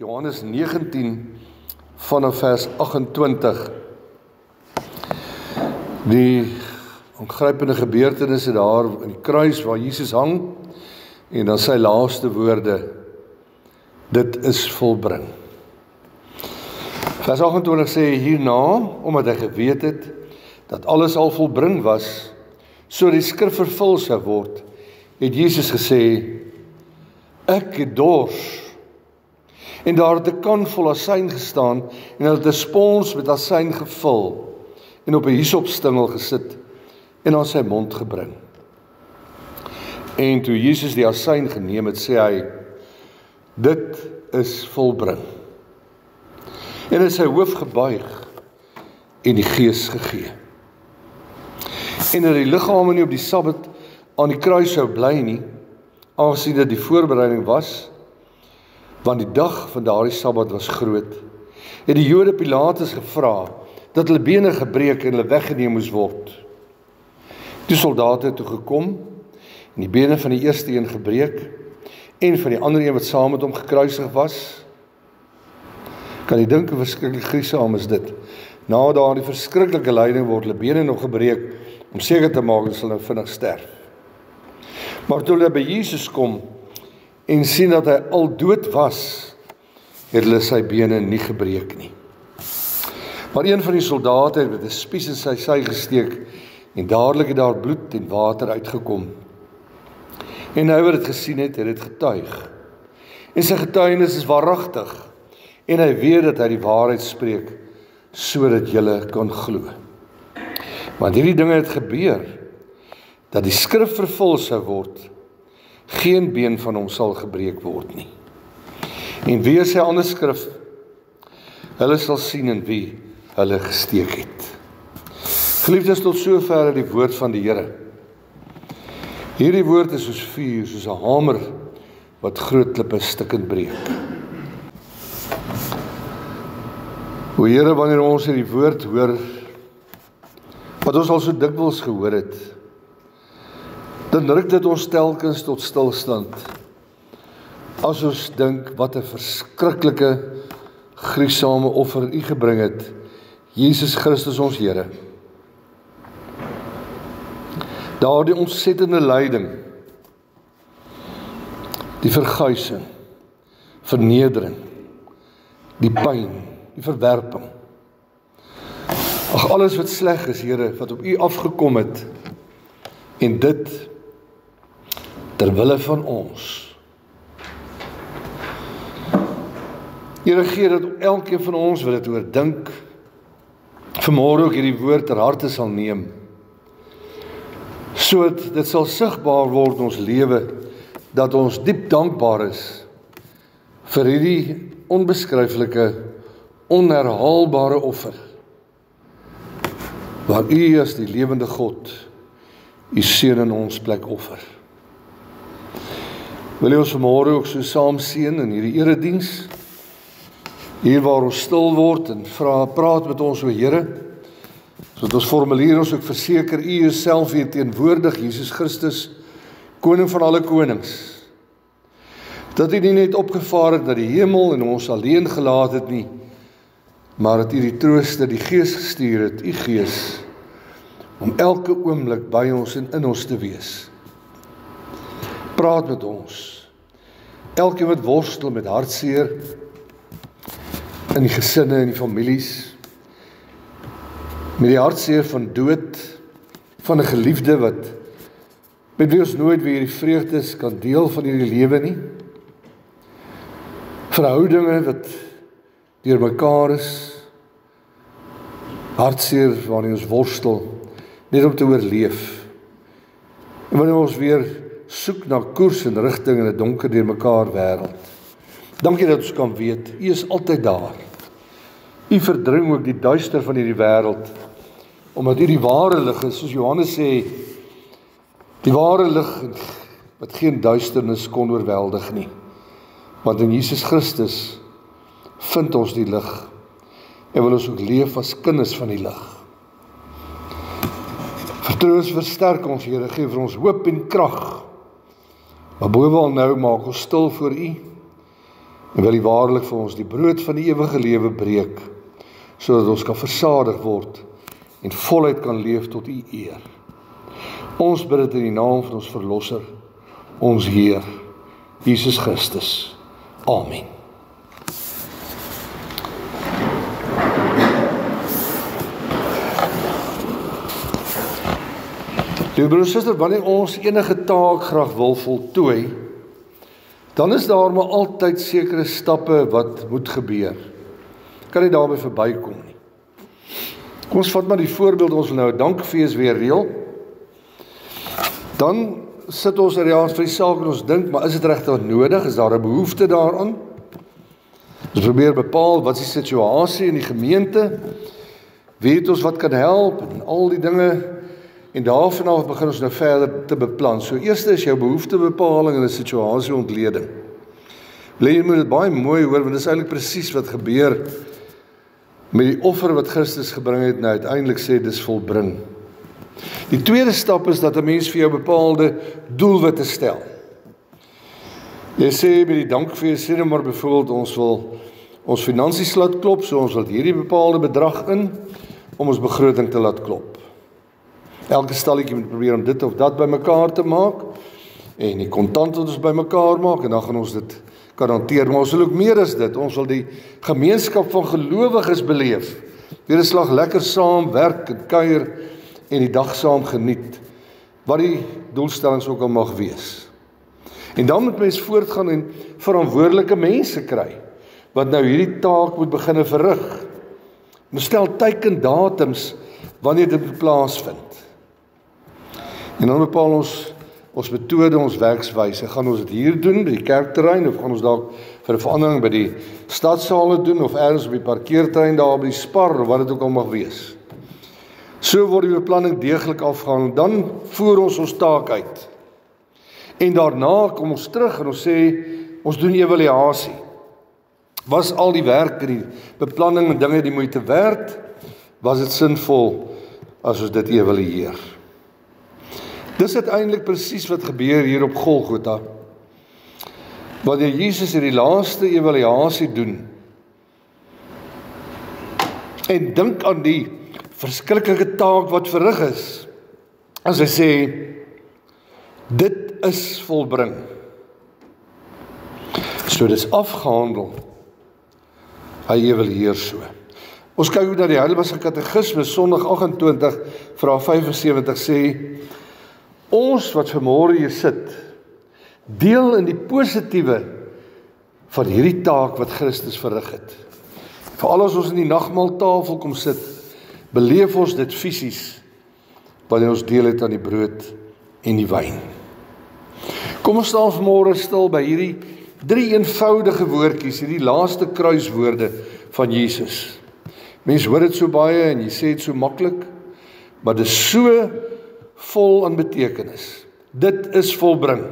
Johannes 19 vanaf vers 28. Die aangrypende gebeurtenisse daar in die kruis waar Jesus hang, en dan sy laaste woorde: dit is volbring. Vers 28 sê hierna, omdat hy geweet het dat alles al volbring was, so die skrif vervul sou word, het Jesus gesê: ek het dors. En daar het 'n kan vol asyn gestaan, en hulle het 'n spons met asyn gevul, en op 'n hisopstingel gesit, en aan sy mond gebring. En toe Jesus die asyn geneem het, sê hy: dit is volbring. En hy sy hoof gebuig, en die gees gegee. En dat die liggame nie op die Sabbat aan die kruis sou bly nie, aangesien dit die voorbereiding was, want die dag van daardie Sabbat was groot, het die Jode Pilatus gevra dat hulle bene gebreek en hulle weggeneem moes word. Die soldate het toe gekom en die bene van die eerste een gebreek en van die ander een wat saam met hom gekruisig was. Kan jy dink hoe verskriklik gruisam is dit? Na daardie verskriklike lyding word hulle bene nog gebreek om seker te maak dat hulle nou vinnig sterf. Maar toe hulle by Jesus kom en sien dat hy al dood was, het hulle sy bene nie gebreek nie. Maar een van die soldate het met 'n spies in sy sy gesteek, en dadelik het daar bloed en water uitgekom. En hy wat dit gesien het, dit getuig. En sy getuienis is waaragtig, en hy weet dat hy die waarheid spreek, sodat julle kan glo. Want hierdie dinge het gebeur, dat die skrif vervul sou word, geen been van hom sal gebreek word nie. En wie is sy ander skrif? Hulle sal sien in wie hulle gesteek het. Geliefdes, tot sover die woord van die Here. Hierdie woord is soos vuur, soos 'n hamer, wat groot klippe stukkend breek. O Here, wanneer ons hierdie woord hoor, wat ons al so dikwels gehoor het, dan ruk dit ons telkens tot stilstand, as ons dink wat 'n verskriklike, gruisame offer U gebring het, Jesus Christus ons Here. Daardie ontsettende lyding, die verguising, vernedering, die pyn, die verwerping. Ag, alles wat sleg is, Here, wat op U afgekom het, en dit ter wille van ons. Here, gee dat elkeen van ons wat dit oordink, vanmôre ook hierdie woord ter harte sal neem, sodat dit sal sigbaar word in ons lewe, dat ons diep dankbaar is vir hierdie onbeskryflike, onherhaalbare offer, waar U as die lewende God, U seun in ons plek offer. Wil jy ons vanmôre ook so saam seën in hierdie erediens, hier waar ons stil word en praat met ons, o Here, sodat ons formulier ons ook verseker, U is self hier teenwoordig, Jesus Christus, Koning van alle konings. Dat U nie net opgevaar het na die hemel en ons alleen gelaat het nie, maar dat U die trooster, die Gees gestuur het, U Gees, om elke oomblik by ons en in ons te wees. Praat met ons. Elkeen wat worstel met hartseer, in die gesinne en die families, met die hartseer van dood, van 'n geliefde wat, met wie ons nooit weer die vreugdes kan deel van hierdie lewe nie, verhoudinge wat deur mekaar is, hartseer waarin ons worstel, net om te oorleef, en wanneer ons weer soek na koers en rigting in 'n donker deur mekaar wêreld. Dankie dat ons kan weet, U is altyd daar. U verdring ook die duister van hierdie wêreld, omdat U die ware lig is, soos Johannes sê, die ware lig wat geen duisternis kon oorweldig nie. Want in Jesus Christus vind ons die lig, en wil ons ook leef as kinders van die lig. Vertrou ons, versterk ons, Here, gee vir ons hoop en krag. Maar bovenal nou maak ons stil voor U, En wil U waarlik vir ons die brood van die ewige lewe breek, sodat ons kan versadig word en voluit kan leef tot U eer. Ons bid dit in die naam van ons Verlosser, ons Heer, Jesus Christus. Amen. Liewe broers en susters, wanneer ons enige taak graag wil voltooi, dan is daar maar altyd sekere stappe wat moet gebeur. Kan nie daarby verbykom nie. Kom ons vat maar die voorbeeld, ons wil nou 'n dankfees weer reël. Dan sit ons reeds vir die saak en ons dink, maar is dit regtig nodig? Is daar 'n behoefte daaraan? Ons probeer bepaal wat is die situasie in die gemeente, weet ons wat kan help en al die dinge. En daarvanaf begin ons nou verder te beplan. So eerste is jou behoeftebepaling en 'n situasieontleding. Jy moet dit baie mooi hoor, want dit is eintlik presies wat gebeur met die offer wat Christus gebring het, nou uiteindelik sê dis volbring. Die tweede stap is dat 'n mens vir jou bepaalde doelwitte stel. Jy sê by die dankfees, sê nou maar byvoorbeeld ons wil ons finansies laat klop, so ons wil hierdie bepaalde bedrag in om ons begroting te laat klop. Elke stalletjie moet probeer om dit of dat bymekaar te maak en die kontant wat ons bymekaar maak en dan gaan ons dit kan hanteer, maar ons wil ook meer as dit. Ons wil die gemeenskap van gelowiges beleef. Weer 'n slag lekker saam werk en kuier en die dag saam geniet, wat die doelstellings ook al mag wees. En dan moet mens voortgaan en verantwoordelike mense kry, wat nou hierdie taak moet begin verrig. Ons stel teikendatums wanneer dit moet plaasvind. En dan bepaal ons metode, ons werkswyse. Gaan ons dit hier doen, by die kerkterrein, of gaan ons dalk vir 'n verandering by die stadssale doen, of ergens op die parkeerterrein daar by die Spar, of wat dit ook al mag wees. So word die beplanning deeglik afgehandel, dan voer ons taak uit. En daarna kom ons terug en ons sê, ons doen evaluasie. Was al die werk en die beplanning en dinge die moeite werd? Was dit sinvol as ons dit evalueer? Dis uiteindelik presies wat gebeur hier op Golgotha. Wanneer Jesus hierdie laaste evaluasie doen en dink aan die verskriklike taak wat verrig is, as hy sê, dit is volbring. So dis afgehandel. Hy evalueer so. Ons kyk ook na die Heidelbergse Katekismes, Sondag 28, vraag 75 sê, ons wat vanmôre hier sit, deel in die positiewe van hierdie taak wat Christus verrig het. Veral as ons in die nagmaaltafel kom sit, beleef ons dit fisies, wanneer ons deel het aan die brood en die wyn. Kom ons staan vanmôre stil by hierdie 3 eenvoudige woordjies, hierdie laaste kruiswoorde van Jesus. Mens hoor dit so baie en jy sê dit so maklik, maar dit is so vol aan betekenis. Dit is volbring.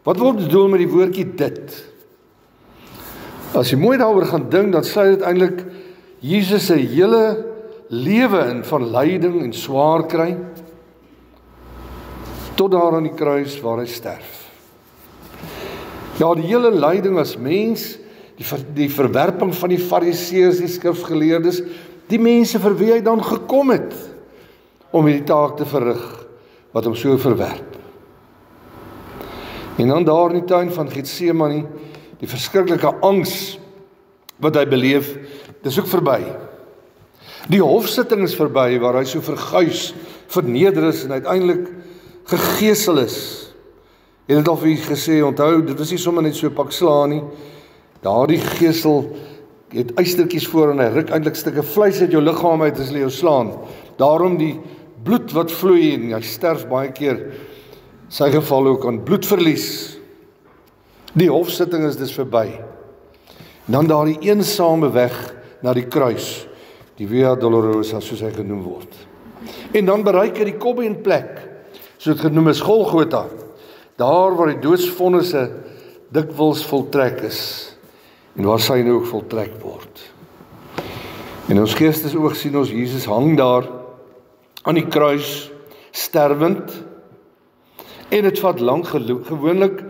Wat word bedoel met die woordjie dit? As jy mooi daaroor gaan dink, dan sluit dit eintlik Jesus se hele lewe in van lyding en swaar kry, tot daar aan die kruis waar hy sterf. Ja, die hele lyding as mens, die verwerping van die Fariseërs, die skrifgeleerdes, die mense vir wie hy dan gekom het, om hierdie taak te verrig, wat hom so verwerp. En dan daar in die tuin van Getsemane, die verskriklike angs wat hy beleef, dis ook verby. Die hofsitting is verby, waar hy so verguis, verneder is en uiteindelik gegeesel is. En het al vir u gesê, onthou, dit was nie sommer net so 'n pak slaan nie. Daardie gesel het eystertjies voor en hy ruk eintlik stukke vleis uit jou liggaam uit as hy jou slaan. Daarom die bloed wat vloei en hy sterf baie keer, sy geval ook aan bloedverlies. Die hofsitting is dus verby. Dan daardie eensame weg na die kruis, die Via Dolorosa soos hy genoem word. En dan bereik hy die Kobbeenplek, soos dit genoem is Golgotha, daar waar die doodsvonnisse dikwels voltrek is en waar syne ook voltrek word. En ons geestesoog sien ons Jesus hang daar aan die kruis, sterwend, en dit vat lank gewoonlik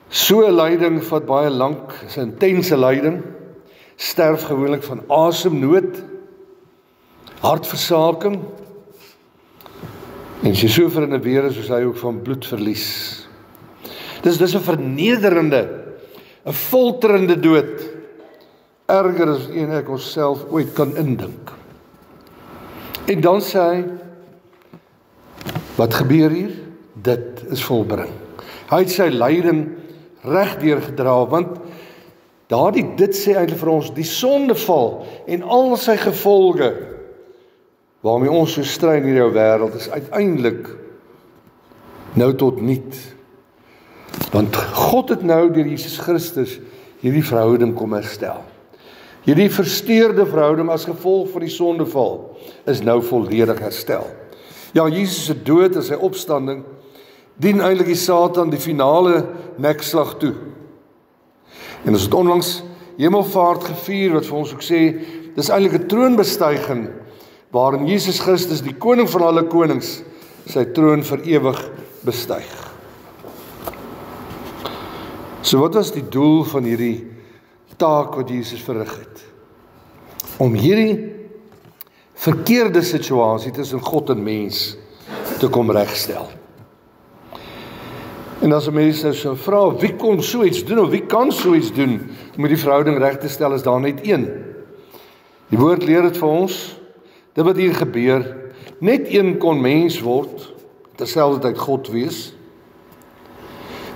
So 'n lyding vat baie lank, is 'n intense lyding, sterf gewoonlik van asemnood, hartversaking, en as jy so vir in 'n weer is, soos hy ook van bloedverlies. Dis 'n vernederende, 'n folterende dood, erger as een ek onsself ooit kan indink. En dan sê hy, wat gebeur hier? Dit is volbring. Hy het sy lyding reg deurgedra, want dit sê eintlik vir ons, die sondeval en al sy gevolge, waarmee ons so stry in hierdie wêreld, is uiteindelik nou tot niet. Want God het nou deur Jesus Christus hierdie verhouding kom herstel. Hierdie versteurde verhouding as gevolg van die sondeval is nou volledig herstel. Ja, Jesus se dood en sy opstanding dien eintlik die Satan die finale nekslag toe. En ons het onlangs Hemelvaart gevier, wat vir ons ook sê, dis eintlik 'n troonbestuiging, waarin Jesus Christus, die koning van alle konings, sy troon vir ewig bestyg. So wat was die doel van hierdie taak wat Jesus verrig het? Om hierdie verkeerde situasie tussen God en mens te kom regstel. En as 'n mens nou so vra, wie kon so iets doen, of wie kan so iets doen, om die verhouding reg te stel, is daar net een. Die woord leer dit vir ons, dit wat hier gebeur, net een kon mens word, terselfdertyd God wees.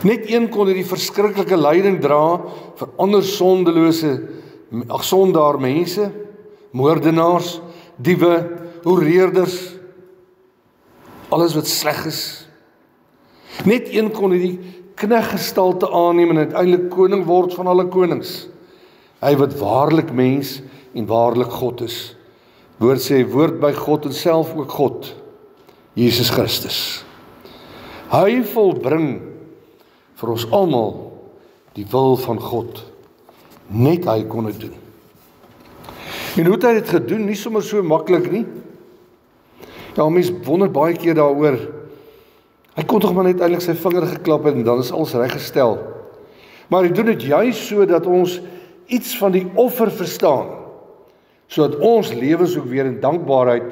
Net een kon die verskriklike lyding dra vir ander sondaar mense, moordenaars, diewe, hoereerders, alles wat sleg is. Net een kon die kneggestalte aanneem en uiteindelik koning word van alle konings. Hy wat waarlik mens en waarlik God is. Woord sê, woord by God en self ook God, Jesus Christus. Hy volbring vir ons almal die wil van God. Net hy kon dit doen. En hoe het hy dit gedoen? Nie sommer so maklik nie. Ja, mens wonder baie keer daaroor. Hy kon tog maar net eintlik sy vinger geklap het en dan is alles reggestel. Maar hy doen dit juist so dat ons iets van die offer verstaan, sodat ons lewens ook weer in dankbaarheid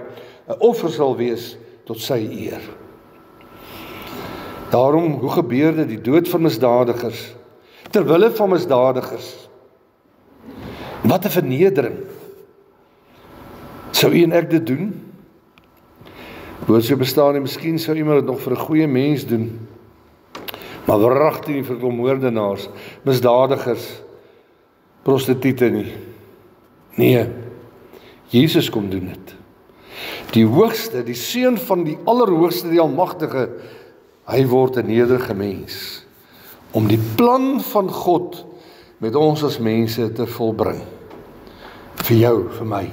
'n offer sal wees tot sy eer. Daarom, hoe gebeur dit, die dood van misdadigers, terwille van misdadigers? Wat 'n vernedering. Sou u en ek dit doen? Woord so bestaan en miskien sou iemand dit nog vir 'n goeie mens doen, maar wragtig nie vir moordenaars, misdadigers, prostituie nie. Nee, Jesus kom doen dit. Die hoogste, die seun van die allerhoogste, die almagtige, hy word 'n nederige mens, om die plan van God met ons as mense te volbring. Vir jou, vir my.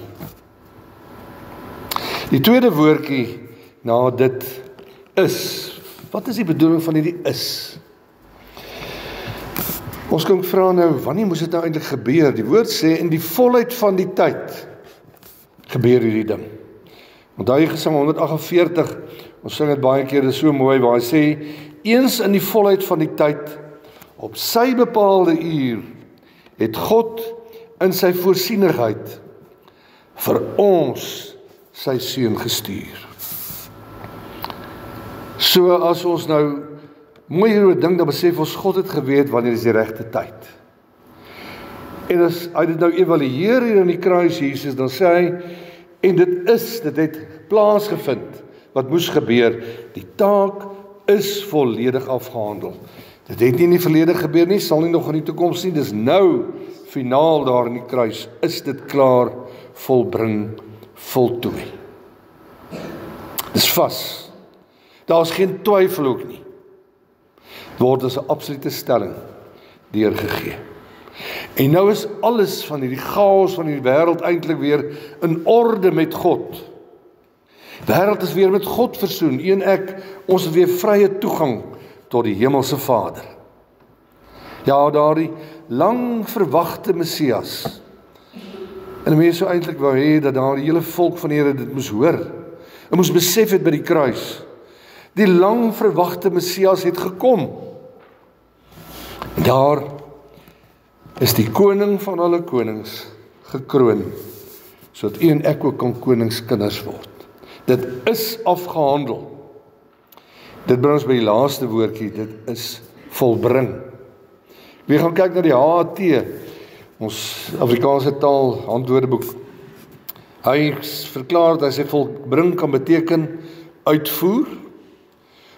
Die tweede woordjie na dit is. Wat is die bedoeling van hierdie is? Ons kan vra nou, wanneer moes dit nou eintlik gebeur? Die woord sê, in die volheid van die tyd gebeur hierdie ding. Onthou jy Gesang 148, ons sing dit baie keer, dit is so mooi, waar hy sê, eens in die volheid van die tyd, op sy bepaalde uur, het God in sy voorsienigheid vir ons sy seun gestuur. So as ons nou mooi hieroor dink, dan besef ons God het geweet wanneer is die regte tyd. En as hy dit nou evalueer hier in die kruis Jesus, dan sê hy, en dit het plaasgevind, wat moes gebeur, die taak is volledig afgehandel. Dit het nie in die verlede gebeur nie, sal nie nog in die toekoms nie, dis nou, finaal daar in die kruis, is dit klaar, volbring, voltooi. Dis vas. Daar is geen twyfel ook nie. Word as 'n absolute stelling deurgegee. En nou is alles van hierdie chaos van die wêreld eintlik weer in orde met God. Die wêreld is weer met God versoen. U en ek, ons het weer vrye toegang tot die hemelse Vader. Ja, daardie lang verwagte Messias. En die mense eintlik wou hê dat daar die hele volk van die Here dit moes hoor. En moes besef het by die kruis. Die lang verwagte Messias het gekom. Daar is die koning van alle konings gekroon, sodat u en ek ook kan koningskinders word. Dit is afgehandel. Dit bring ons by die laaste woordjie, dit is volbring. We gaan kyk na die HAT, ons Afrikaanse taal handwoordeboek. Hy verklaar dat hy sê volbring kan beteken uitvoer,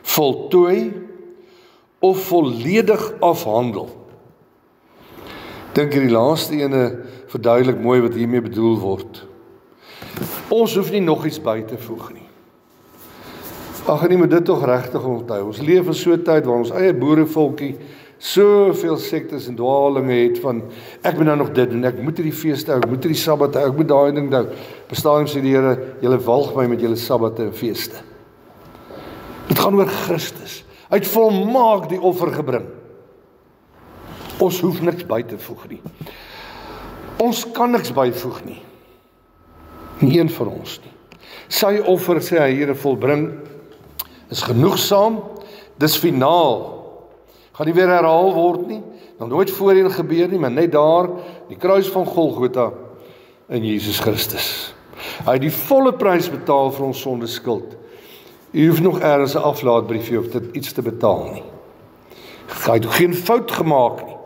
voltooi of volledig afhandel. Dink die laaste ene verduidelik mooi wat hiermee bedoel word. Ons hoef nie nog iets by te voeg nie. Ag nee, moet dit tog regtig onthou. Ons leef in so 'n tyd waar ons eie boerevolkie soveel sektes en dwaalinge het van ek moet nou nog dit doen, ek moet hierdie feeste hou, ek moet hierdie Sabbat hou, ek moet daai ding hou. Bestaan sê die Here, julle walg my met julle Sabbate en feeste. Dit gaan oor Christus. Hy het volmaak die offer gebring. Ons hoef niks by te voeg nie. Ons kan niks byvoeg nie. Nie een van ons nie. Sy offer, sê hy, Here, volbring, is genoegsaam, dis finaal. Gaan nie weer herhaal word nie, nog nooit voorheen gebeur nie, maar net daar, die kruis van Golgotha in Jesus Christus. Hy het die volle prys betaal vir ons sonde skuld. U hoef nog ergens 'n aflaatbriefie of dit iets te betaal nie. Hy het geen fout gemaak nie,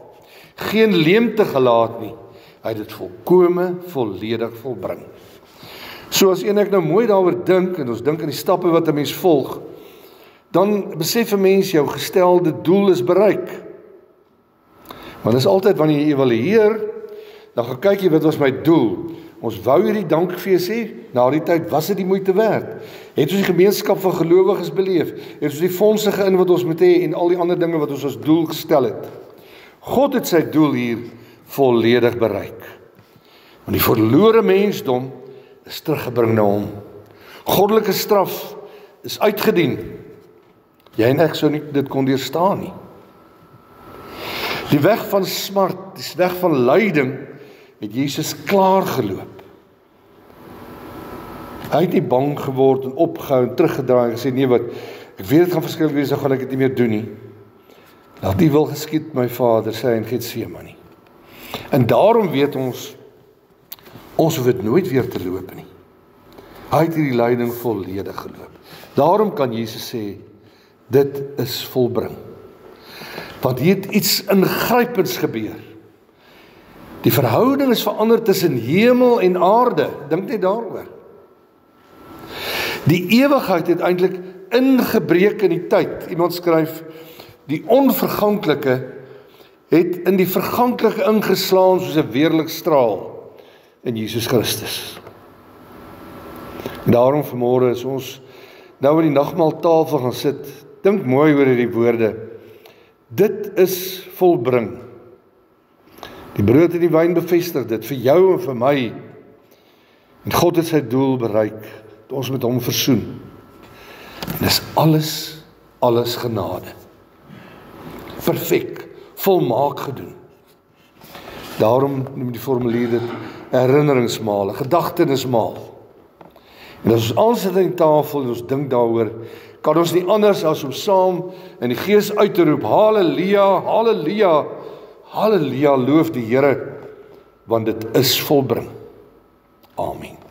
geen leemte gelaat nie. Hy het dit volkome, volledig volbring. So as ek nou mooi daaroor dink, en ons dink aan die stappe wat 'n mens volg, dan besef 'n mens jou gestelde doel is bereik. Want dis altyd wanneer jy evalueer, dan gaan kyk jy wat was my doel. Ons wou hierdie dankfees hê, na die tyd was dit die moeite werd. Het ons die gemeenskap van gelowiges beleef, het ons die fondse geïn wat ons moet hê en al die ander dinge wat ons as doel gestel het. God het sy doel hier volledig bereik. Want die verlore mensdom is teruggebring na hom. Goddelike straf is uitgedien. Jy en ek sou nie dit kon deurstaan nie. Die weg van smart, die weg van lyding, het Jesus klaar geloop. Hy het nie bang geword en opgehou en teruggedraai en gesê, nee wat, ek weet dit gaan verskillik wees, dan gaan ek dit nie meer doen nie. Laat die wil geskied, my Vader, sê hy in Getsemane. En daarom weet ons hoef dit nooit weer te loop nie. Hy het hierdie lyding volledig geloop. Daarom kan Jesus sê, dit is volbring. Want hier het iets ingrypends gebeur. Die verhouding is verander tussen hemel en aarde. Dink net daaroor. Die ewigheid het eintlik ingebreek in die tyd. Iemand skryf, die onverganklike het in die verganklike ingeslaan soos 'n weerligstraal in Jesus Christus. En daarom vanmôre is ons nou aan die nagmaaltafel gaan sit, dink mooi oor hierdie woorde. Dit is volbring. Die brood en die wyn bevestig dit vir jou en vir my. En God het sy doel bereik, dat ons met hom versoen. En dis alles genade. Perfek, volmaak gedoen. Daarom noem die formulier dit herinneringsmaal, 'n gedagtenismaal. En as ons aansit aan die tafel en ons dink daaroor, kan ons nie anders as om saam in die Gees uit te roep, Halleluja, Halleluja, Halleluja, loof die Here, want dit is volbring. Amen.